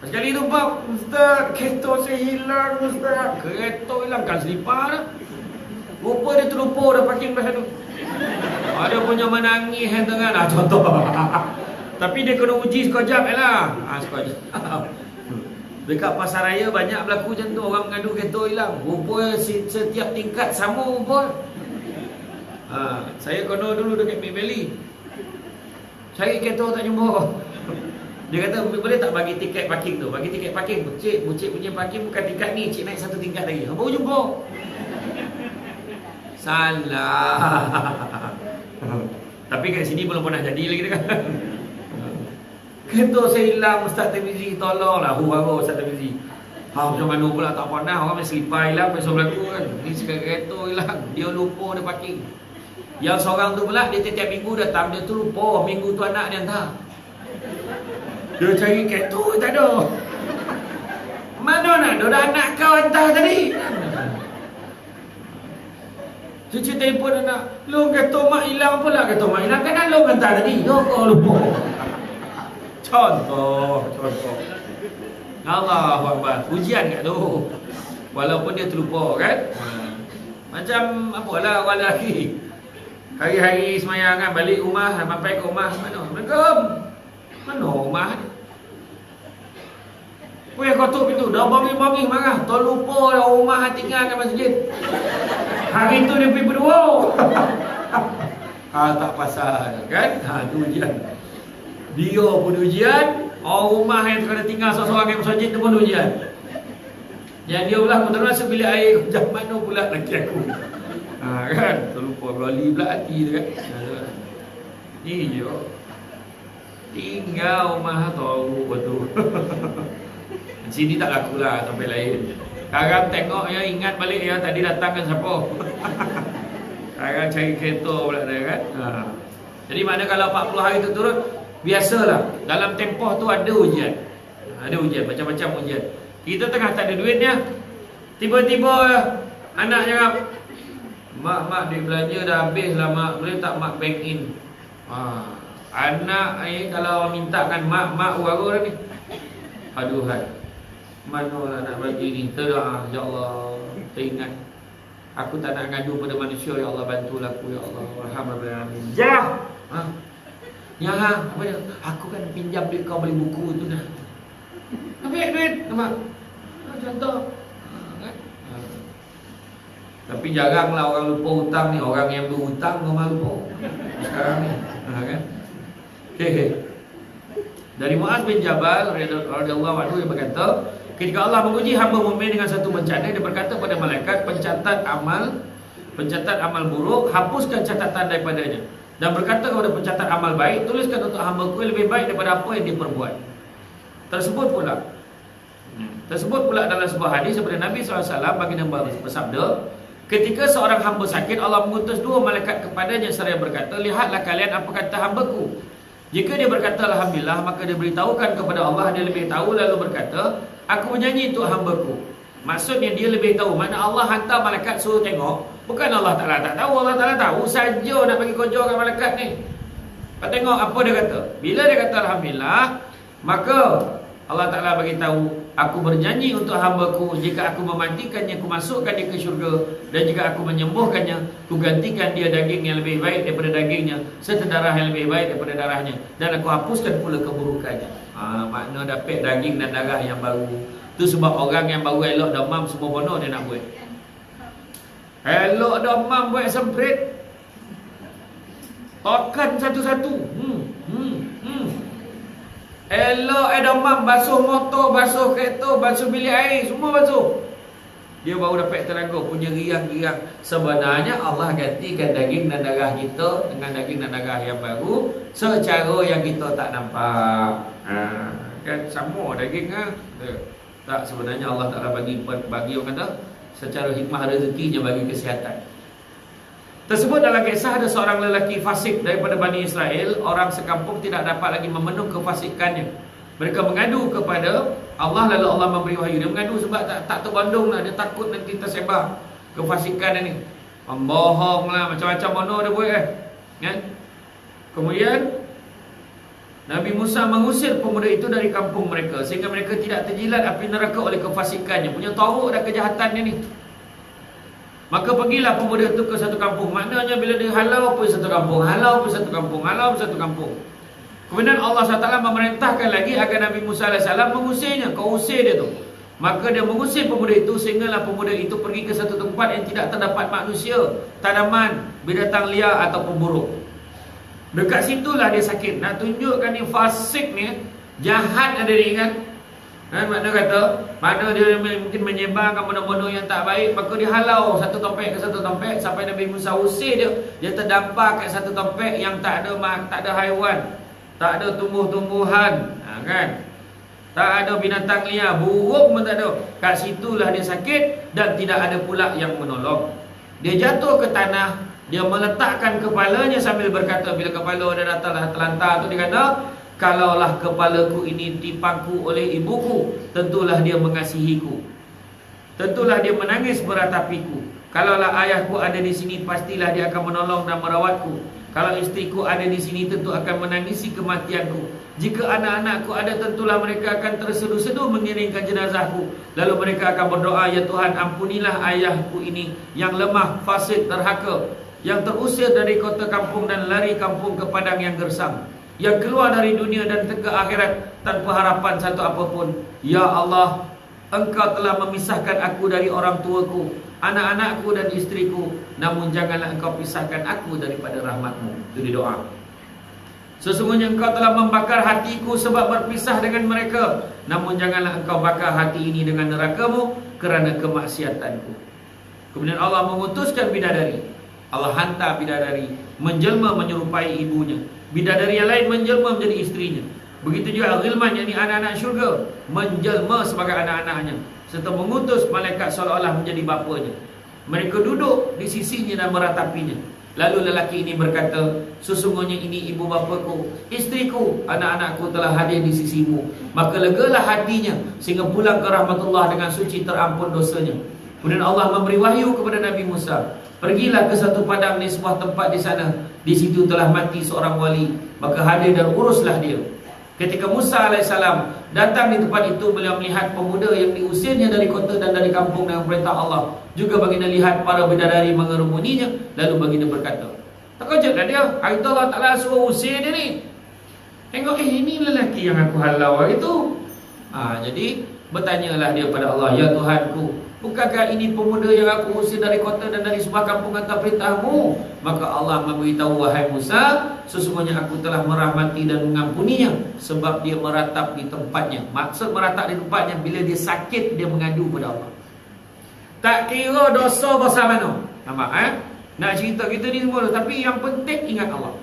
Sekali tu Pak, Ustaz, kereta saya hilang Ustaz. Kereta hilang kan selipar dah. Rupa dia terlupa dah parking kat situ. Ada punya menangis yang tengah lah contoh. Tapi dia kena uji sekejap lah. Sekejap. Dekat pasar raya banyak berlaku macam tu. Orang mengadu kereta hilang. Rupa setiap tingkat sama rupa. Saya kena dulu dekat Big Valley. Cari kereta tak jumpa. Dia kata boleh tak bagi tiket parking tu. Bagi tiket parking. Bucik punya parking bukan tingkat ni. Cik naik satu tingkat lagi. Baru jumpa. Salah. Tapi kat sini belum pernah jadi lagi dekat. Kereta saya hilang, Ustaz Tirmizi tolonglah. Ustaz Tirmizi. Macam mana pula tak pernah. Orang main selipar hilang, main sebelah tu kan. Ni sekarang kereta hilang. Dia lupa dia parking. Yang seorang tu pula, dia tiap minggu datang. Dia tu lupa, minggu tu anak dia hantar. Dia cari kereta, tak ada. Mana nak ada anak kau hantar tadi? Cuci telefon anak. Lu kata mak hilang pula. Kata mak hilang kan lu hantar tadi. Kau lupa. Contoh. Allahu Akbar. Ujian kat tu. Walaupun dia terlupa kan. Macam apalah orang lelaki. Hari-hari semayang kan. Balik rumah. Sampai ke rumah. Mana? Assalamualaikum. Mana rumah ni? Punya kotor pintu. Dah bangi-bangi marah. Tak lupa dah rumah tinggal kat masjid. Hari tu dia pergi berdua. Tak pasal kan. Tu ujian. Dia pun ujian. Orang rumah yang kena tinggal seorang-seorang yang masjid tu pun ujian. Yang dia pula pun termasuk bilik air. Macam mana pula laki aku. Kan. Terlupa berali pula hati tu kan. Ni je. Tinggal rumah tahu betul. Sini tak lakulah sampai lain. Sekarang tengok ya, ingat balik ya, tadi datang kan siapa. Sekarang cari kereta pula dia kan. Jadi mana kalau 40 hari tu turut, biasalah. Dalam tempoh tu ada ujian. Ada ujian, macam-macam ujian. Kita tengah tak ada duitnya. Tiba-tiba anak cakap, Mak duit belanja dah habis lah mak. Boleh tak mak bank in? Anak kalau minta kan mak ura dah ni. Aduhai. Mana nak bagi ni? Terang, ya Allah. Teringat. Aku tak nak ngadu pada manusia. Ya Allah, bantulah aku. Ya Allah, alhamdulillah. Jah. Ya, apa dia? Aku kan pinjam duit kau beli buku tu dah. Ambil duit. Nampak? Contoh. Kan? Tapi jaranglah orang lupa hutang ni. Orang yang berhutang memang lupa. Sekarang ni. Kan? Okay. Dari Muaz bin Jabal radhiyallahu anhu yang berkata, ketika Allah menguji hamba mukmin dengan satu bencana, dia berkata pada malaikat, pencatat amal buruk, hapuskan catatan daripadanya, dan berkata kepada pencatat amal baik, tuliskan untuk hamba-Ku lebih baik daripada apa yang dia perbuat. Tersebut pula dalam sebuah hadis daripada Nabi SAW, baginda bersabda, Ketika seorang hamba sakit, Allah mengutus 2 malaikat kepadanya seraya berkata, lihatlah kalian apa kata hamba-Ku. Jika dia berkata alhamdulillah, maka dia beritahukan kepada Allah, dia lebih tahu, lalu berkata, aku berjanji untuk hamba-Ku. Maksudnya dia lebih tahu. Mana Allah hantar malaikat suruh tengok, bukan Allah Ta'ala tak tahu. Allah Ta'ala tahu saja nak bagi kerja kat malaikat ni. Kau tengok apa dia kata. Bila dia kata alhamdulillah, maka Allah Ta'ala bagi tahu, aku berjanji untuk hamba-Ku, jika aku mematikannya, aku masukkan dia ke syurga, dan jika aku menyembuhkannya, aku gantikan dia daging yang lebih baik daripada dagingnya, serta darah yang lebih baik daripada darahnya, dan aku hapuskan pula keburukannya. Makna dapat daging dan darah yang baru. Itu sebab orang yang baru elok demam semua bono dia nak buat. Elok demam buat semprit, tokan satu-satu. Elok demam, basuh motor, basuh kereta, basuh bilik air, semua basuh. Dia baru dapat tenaga, punya riang-riang. Sebenarnya Allah gantikan daging dan darah kita dengan daging dan darah yang baru, secara yang kita tak nampak. Kan sama daging tak, sebenarnya Allah Ta'ala bagi orang kata secara hikmah rezekinya bagi kesihatan. Tersebut dalam kisah ada seorang lelaki fasik daripada Bani Israel. Orang sekampung tidak dapat lagi memenuhi kefasikannya. Mereka mengadu kepada Allah, lalu Allah memberi wahyu. Dia mengadu sebab tak terbandung lah. Dia takut nanti tersebar kefasikan ini. Membohong lah, macam-macam mana dia buat kan? Kemudian Nabi Musa mengusir pemuda itu dari kampung mereka, sehingga mereka tidak terjilat api neraka oleh kefasikannya. Punya teruk dah kejahatannya ni. Maka pergilah pemuda itu ke satu kampung. Maknanya bila dia halau pergi satu kampung, halau pergi satu kampung, halau pergi satu kampung. Kemudian Allah SWT memerintahkan lagi agar Nabi Musa AS mengusirnya. Kau usir dia tu. Maka dia mengusir pemuda itu, sehinggalah pemuda itu pergi ke satu tempat yang tidak terdapat manusia, tanaman, binatang liar ataupun burung. Dekat situlah dia sakit. Nak tunjukkan ni fasik ni, jahat ada dia kan. Makna kata, mana dia mungkin menyebarkan benda-benda yang tak baik, maka dia halau satu tempat ke satu tempat sampai Nabi Musa usir dia. Dia terdampar kat satu tempat yang tak ada haiwan, tak ada tumbuh-tumbuhan, kan? Tak ada binatang liar, burung pun tak ada. Kat situlah dia sakit dan tidak ada pula yang menolong. Dia jatuh ke tanah, dia meletakkan kepalanya sambil berkata, bila kepala dia datanglah terlantar tu, dia kata, kalaulah kepalaku ini dipangku oleh ibuku, tentulah dia mengasihiku. Tentulah dia menangis beratapiku. Kalaulah ayahku ada di sini, pastilah dia akan menolong dan merawatku. Kalau istriku ada di sini, tentu akan menangisi kematianku. Jika anak-anakku ada, tentulah mereka akan terseduh-seduh mengiringkan jenazahku. Lalu mereka akan berdoa, ya Tuhan, ampunilah ayahku ini yang lemah, fasik, derhaka, yang terusir dari kota kampung dan lari kampung ke padang yang gersam, yang keluar dari dunia dan ke akhirat tanpa harapan satu apapun. Ya Allah, Engkau telah memisahkan aku dari orang tuaku, anak-anakku dan istriku, namun janganlah Engkau pisahkan aku daripada rahmat-Mu. Itu di doa. Sesungguhnya Engkau telah membakar hatiku sebab berpisah dengan mereka, namun janganlah Engkau bakar hati ini dengan neraka-Mu kerana kemaksiatanku. Kemudian Allah mengutuskan bidadari. Allah hantar bidadari menjelma menyerupai ibunya. Bidadari yang lain menjelma menjadi istrinya. Begitu juga Al-Ghilman, yakni anak-anak syurga, menjelma sebagai anak-anaknya, serta mengutus malaikat seolah-olah menjadi bapanya. Mereka duduk di sisinya dan meratapinya. Lalu lelaki ini berkata, sesungguhnya ini ibu bapaku, istriku, anak-anakku telah hadir di sisimu. Maka legalah hatinya sehingga pulang ke rahmatullah dengan suci terampun dosanya. Kemudian Allah memberi wahyu kepada Nabi Musa, pergilah ke satu padang di sebuah tempat di sana. Di situ telah mati seorang wali, maka hadir dan uruslah dia. Ketika Musa AS datang di tempat itu, beliau melihat pemuda yang diusirnya dari kota dan dari kampung dengan perintah Allah. Juga baginda lihat para bidadari mengerumuninya. Lalu baginda berkata, terkejutlah dia. Hari itu Allah Ta'ala suruh usir dia ni. Tengok, ini lelaki yang aku halau itu. Jadi bertanyalah dia pada Allah, ya Tuhanku, bukankah ini pemuda yang aku usir dari kota dan dari sebuah kampung atas perintahmu? Maka Allah memberitahu, wahai Musa, sesungguhnya aku telah merahmati dan mengampuninya sebab dia meratap di tempatnya. Maksud meratap di tempatnya, bila dia sakit, dia mengadu pada Allah. Tak kira dosa besar mana. Nampak Nak cerita kita ni semua, tapi yang penting ingat Allah.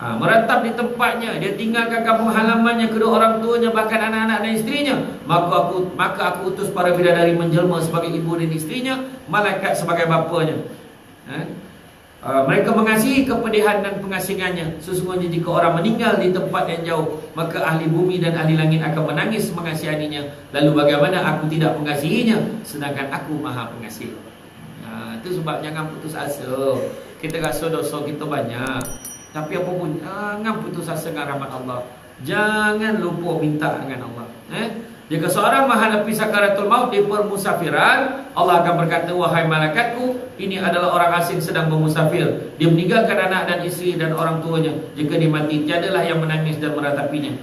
Meratap di tempatnya, dia tinggalkan kampung halamannya, kedua orang tuanya, bahkan anak-anak dan istrinya, maka aku utus para bidadari menjelma sebagai ibu dan istrinya, malaikat sebagai bapanya. Mereka mengasihi kepedihan dan pengasingannya. Sesungguhnya jika orang meninggal di tempat yang jauh, maka ahli bumi dan ahli langit akan menangis mengasihaninya. Lalu bagaimana aku tidak mengasihinya, sedangkan aku maha pengasih. Itu sebab jangan putus asa. Kita rasa dosa kita banyak, tapi apapun jangan putus asa dengan rahmat Allah. Jangan lupa minta dengan Allah. Jika seorang menghadapi sakaratul maut di permusafiran, Allah akan berkata, wahai malaikatku, ini adalah orang asing sedang bermusafir. Dia meninggalkan anak dan isteri dan orang tuanya. Jika dia mati, tiadalah yang menangis dan meratapinya.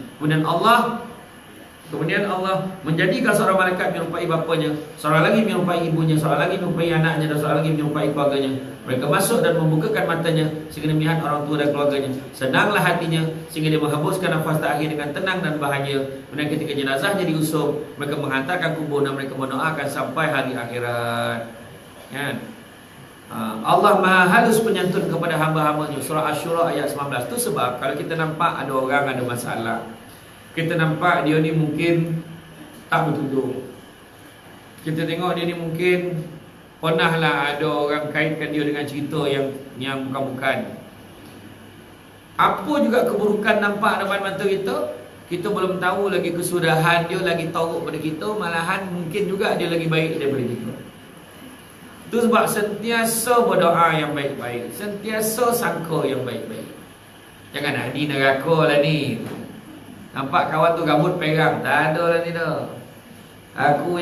Kemudian Allah menjadikan seorang malaikat menyerupai bapanya, seorang lagi menyerupai ibunya, seorang lagi menyerupai anaknya, dan seorang lagi menyerupai keluarganya. Mereka masuk dan membukakan matanya sehingga melihat orang tua dan keluarganya. Senanglah hatinya sehingga dia menghembuskan nafas terakhir dengan tenang dan bahagia. Kemudian ketika jenazahnya diusung, mereka menghantarkan kubur dan mereka mendoakan sampai hari akhirat. Allah maha halus penyantun kepada hamba-hambanya. Surah Asy-Syura ayat 19. Itu sebab kalau kita nampak ada orang ada masalah, kita nampak dia ni mungkin tak bertudung, kita tengok dia ni mungkin pernahlah ada orang kaitkan dia dengan cerita yang bukan-bukan. Apa juga keburukan nampak depan mata kita belum tahu lagi kesudahan dia lagi tahu pada kita, malahan mungkin juga dia lagi baik daripada kita. Itu sebab sentiasa berdoa yang baik-baik, sentiasa sangka yang baik-baik. Jangan nak di neraka lah ni. Nampak kawan tu rambut perang, tak ada lah ni dah. Aku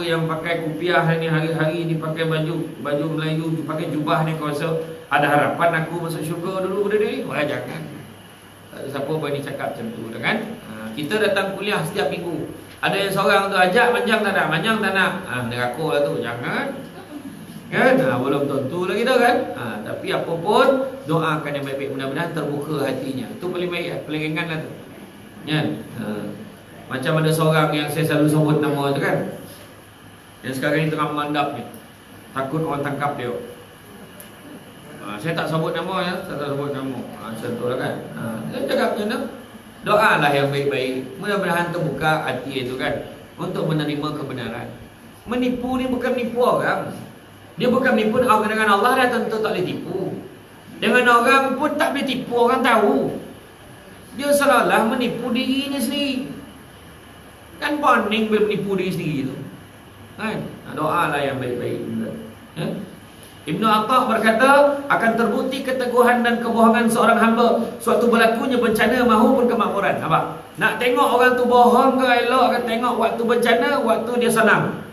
yang pakai kupiah ni hari-hari ni, pakai baju Melayu, pakai jubah ni, kau rasa ada harapan aku masuk syurga dulu benda ni? Wah, jangan. Tak ada siapa berani cakap macam tu dah kan. Kita datang kuliah setiap minggu, ada yang seorang tu ajak manjang tak nak, neraka lah tu, jangan kan. Belum tentu lagi dah kan. Tapi apa pun, doakan yang baik-baik, mudah-mudahan terbuka hatinya. Itu paling baik, paling ringan lah tu. Macam ada seorang yang saya selalu sebut nama tu kan, yang sekarang ni tengah memandap ni, takut orang tangkap dia. Saya tak sebut nama ya, macam tu lah kan. Dia cakap macam mana, doalah yang baik-baik, mudah-mudahan terbuka hati itu kan, untuk menerima kebenaran. Menipu ni bukan menipu orang. Dia bukan menipu orang, dengan Allah dah tentu tak boleh tipu. Dengan orang pun tak boleh tipu, orang tahu. Dia salah menipu dirinya sendiri. Kan poning boleh menipu diri sendiri tu kan. Doalah yang baik-baik. Ibnu Atha berkata, akan terbukti keteguhan dan kebohongan seorang hamba suatu berlakunya bencana maupun kemakmuran. Nampak? Nak tengok orang tu bohong ke elok, akan tengok waktu bencana, waktu dia senang.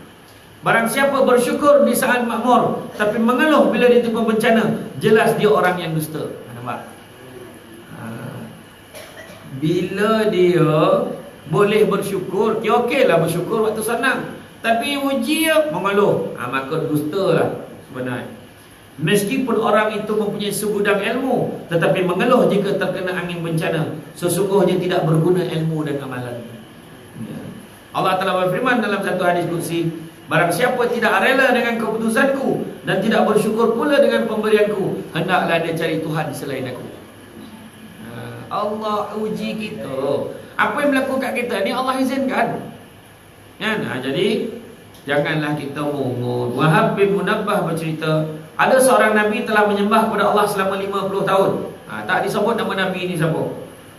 Barang siapa bersyukur di saat makmur, tapi mengeluh bila ditimpa bencana, jelas dia orang yang dusta. Nampak? Bila dia boleh bersyukur, dia okeylah bersyukur waktu senang, tapi uji mengeluh, maka dusta lah sebenarnya. Meskipun orang itu mempunyai segudang ilmu, tetapi mengeluh jika terkena angin bencana, sesungguhnya tidak berguna ilmu dan amalan. Allah telah berfirman dalam satu hadis qudsi, barang siapa tidak rela dengan keputusanku dan tidak bersyukur pula dengan pemberianku, hendaklah dia cari Tuhan selain aku. Allah uji kita. Apa yang berlaku kat kita ni Allah izinkan. Jadi janganlah kita mungut. Wahab bin Munabbah bercerita, ada seorang Nabi telah menyembah kepada Allah selama 50 tahun. Tak disebut nama Nabi ini siapa.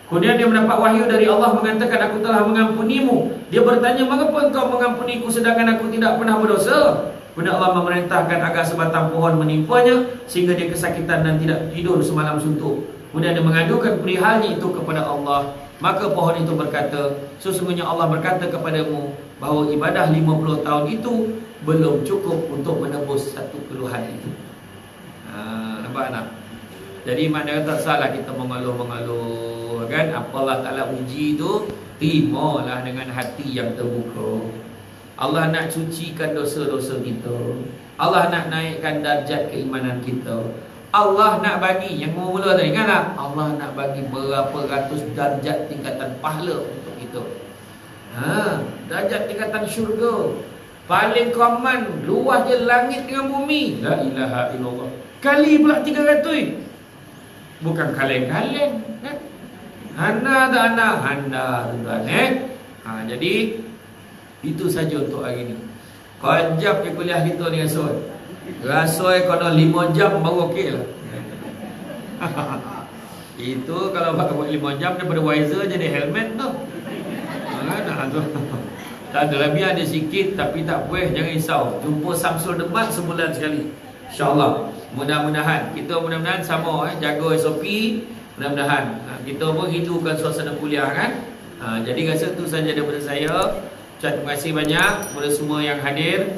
Kemudian dia mendapat wahyu dari Allah mengatakan, aku telah mengampunimu. Dia bertanya, mengapa engkau mengampuniku sedangkan aku tidak pernah berdosa? Kemudian Allah memerintahkan agar sebatang pohon menimpanya sehingga dia kesakitan dan tidak tidur semalam suntuk. Kemudian dia mengadukan perihalnya itu kepada Allah. Maka pohon itu berkata, sesungguhnya Allah berkata kepadamu bahawa ibadah 50 tahun itu belum cukup untuk menebus satu keluhan itu. Nampak tak? Jadi maknanya tak salah kita mengeluh-mengeluh kan. Apa Allah Ta'ala uji itu, terimalah dengan hati yang terbuka. Allah nak cucikan dosa-dosa kita. Allah nak naikkan darjat keimanan kita. Allah nak bagi, yang mula tadi kan tak? Allah nak bagi berapa ratus darjat tingkatan pahala untuk kita. Darjat tingkatan syurga. Paling common, luas je langit dengan bumi. La ilaha illallah. Kali pula 300. Bukan kaleng-kaleng kan? Hana tak hana tuan-tuan jadi itu saja untuk hari ni. Kejap kuliah kita ni rasoi kena 5 jam baru okey lah. Itu kalau pakai buat 5 jam daripada visor jadi helmet tu. Nah tu. Tak ada lebih ada sikit tapi tak boleh, jangan risau. Jumpa Samsul Debat sebulan sekali. InsyaAllah. Mudah-mudahan sama jaga SOP. Mudah-mudahan kita pun hidupkan suasana kuliah kan. Jadi rasa tu saja daripada saya. Terima kasih banyak kepada semua yang hadir.